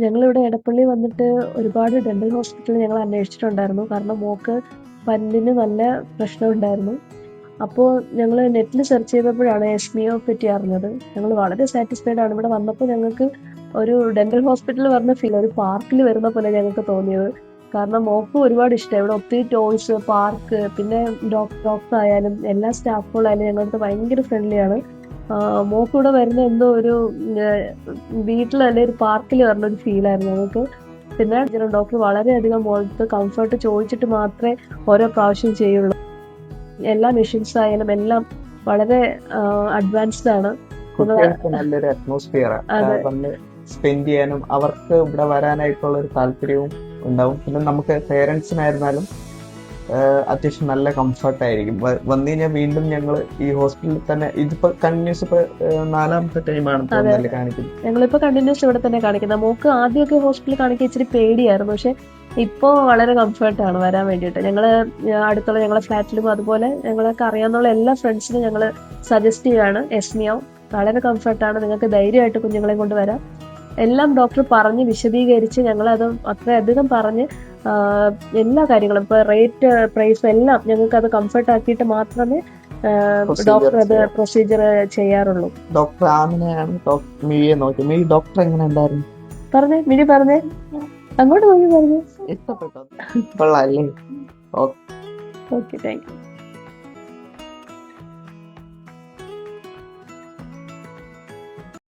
ഞങ്ങളിവിടെ എടപ്പള്ളി വന്നിട്ട് ഒരുപാട് ഡെന്റൽ ഹോസ്പിറ്റലിൽ ഞങ്ങൾ അന്വേഷിച്ചിട്ടുണ്ടായിരുന്നു. കാരണം മോൾക്ക് പല്ലിന് നല്ല പ്രശ്നമുണ്ടായിരുന്നു. അപ്പോൾ ഞങ്ങൾ നെറ്റിൽ സെർച്ച് ചെയ്തപ്പോഴാണ് എസ്മിയെ പറ്റി അറിഞ്ഞത്. ഞങ്ങൾ വളരെ സാറ്റിസ്ഫൈഡ് ആണ്. ഇവിടെ വന്നപ്പോൾ ഞങ്ങൾക്ക് ഒരു ഡെന്റൽ ഹോസ്പിറ്റൽ വരുന്ന ഫീൽ, ഒരു പാർക്കിൽ വരുന്ന പോലെ ഞങ്ങൾക്ക് തോന്നിയത്. കാരണം മോൾക്കും ഒരുപാട് ഇഷ്ടമായി. ഇവിടെ ഒത്തിരി ടോയ്സ്, പാർക്ക്, പിന്നെ ഡോക്ടർ ആയാലും എല്ലാ സ്റ്റാഫുകളായാലും ഞങ്ങളുടെ ഭയങ്കര ഫ്രണ്ട്ലിയാണ്. മോൾക്ക് ഇവിടെ വരുന്ന എന്തോ ഒരു വീട്ടിലല്ലേ ഒരു പാർക്കിൽ വരുന്ന ഒരു ഫീലായിരുന്നു ഞങ്ങൾക്ക്. പിന്നെ ഡോക്ടർ വളരെയധികം മോൾക്ക് കംഫർട്ട് ചോദിച്ചിട്ട് മാത്രമേ ഓരോ പ്രാവശ്യം ചെയ്യുള്ളൂ. എല്ലാ മെഷീൻസ് ആയാലും എല്ലാം വളരെ അഡ്വാൻസ്ഡ് ആണ്. കുട്ടികൾക്ക് നല്ലൊരു അറ്റ്മോസ്ഫിയർ വന്ന് സ്പെൻഡ് ചെയ്യാനും അവർക്ക് ഇവിടെ വരാനായിട്ടുള്ള ഒരു താല്പര്യവും ഉണ്ടാവും. പിന്നെ നമുക്ക് പേരൻസിനായിരുന്നാലും അത്യാവശ്യം നല്ല കംഫർട്ട് ആയിരിക്കും. വന്നു കഴിഞ്ഞാൽ വീണ്ടും ഞങ്ങൾ ഈ ഹോസ്പിറ്റലിൽ തന്നെ ഇതിപ്പോ കണ്ടിന്യൂസ് ഇപ്പൊ 4ാമത്തെ ടൈമാണ് തോന്നുന്നല്ലേ കാണിക്കുന്നത്. ഞങ്ങളിപ്പോ കണ്ടിന്യൂസ് ഇവിടെ തന്നെ കാണിക്കുന്നത്. മോക്ക് ആദ്യമൊക്കെ ഹോസ്പിറ്റലിൽ കാണിക്കാൻ ഇച്ചിരി പേടിയായിരുന്നു. പക്ഷെ ഇപ്പോ വളരെ കംഫർട്ടാണ് വരാൻ വേണ്ടിയിട്ട്. ഞങ്ങള് അടുത്തുള്ള ഞങ്ങളെ ഫ്ലാറ്റിലും അതുപോലെ ഞങ്ങളൊക്കെ അറിയാവുന്ന എല്ലാ ഫ്രണ്ട്സിനും ഞങ്ങള് സജസ്റ്റ് ചെയ്യുകയാണ് എസ്മിയോ. വളരെ കംഫർട്ടാണ്, നിങ്ങൾക്ക് ധൈര്യമായിട്ട് കുഞ്ഞുങ്ങളെ കൊണ്ട് വരാം. എല്ലാം ഡോക്ടർ പറഞ്ഞ് വിശദീകരിച്ച് ഞങ്ങളത് അത്രയധികം പറഞ്ഞ് എല്ലാ കാര്യങ്ങളും ഇപ്പൊ റേറ്റ്, പ്രൈസ് എല്ലാം ഞങ്ങൾക്ക് അത് കംഫർട്ട് ആക്കിയിട്ട് മാത്രമേ ഡോക്ടർ അത് പ്രൊസീജിയർ ചെയ്യാറുള്ളൂ. ഡോക്ടർ ആമിനെയാണ് മിഴിയെ നോക്കി. ഡോക്ടർ എങ്ങനെ ഉണ്ടായിരുന്നു? പറഞ്ഞേ മിഴി, പറഞ്ഞേ, അങ്ങോട്ട് നോക്കി പറഞ്ഞു. ഇഷ്ടപ്പെട്ടോ? കൊള്ളാല്ലേ? Okay, thank you.